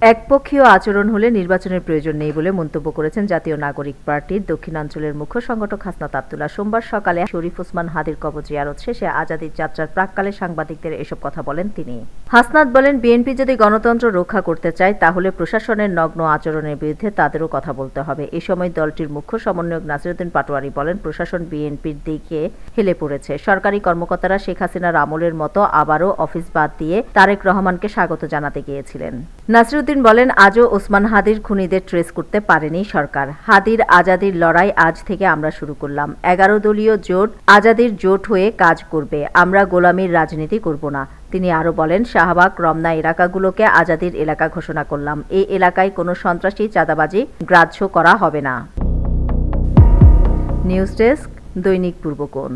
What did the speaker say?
একপক্ষীয় আচরণ হলে নির্বাচনের প্রয়োজন নেই বলে মন্তব্য করেছেন জাতীয় নাগরিক পার্টির দক্ষিণাঞ্চলের মুখ্য সংগঠক হাসনাত আব্দুল্লাহ। সোমবার সকালে শরীফ ওসমান হাদির কবর জিয়ারত শেষে আজাদির যাত্রার প্রাক্কালে সাংবাদিকদের এসব কথা বলেন তিনি। হাসনাত বলেন, বিএনপি যদি গণতন্ত্র রক্ষা করতে চায় তাহলে প্রশাসনের নগ্ন আচরণের বিরুদ্ধে তাদেরও কথা বলতে হবে। এ সময় দলটির মুখ্য সমন্বয়ক নাসিরউদ্দিন পাটোয়ারী বলেন, প্রশাসন বিএনপির দিকে হেলে পড়েছে। সরকারি কর্মকর্তারা শেখ হাসিনার আমলের মতো আবারও অফিস বাদ দিয়ে তারেক রহমানকে স্বাগত জানাতে গিয়েছিলেন। নাসিরউদ্দিন বলেন, আজও ওসমান হাদির খুনিদের ট্রেস করতে পারেনি সরকার। হাদির আজাদির লড়াই আজ থেকে আমরা শুরু করলাম। 11 দলীয় জোট আজাদির জোট হয়ে কাজ করবে। আমরা গোলামির রাজনীতি করব না। তিনি আরও বলেন, শাহবাগ, রমনা এলাকাগুলোকে আজাদির এলাকা ঘোষণা করলাম। এই এলাকায় কোনো সন্ত্রাসী, চাঁদাবাজি গ্রাহ্য করা হবে না। নিউজ ডেস্ক, দৈনিক পূর্বকোণ।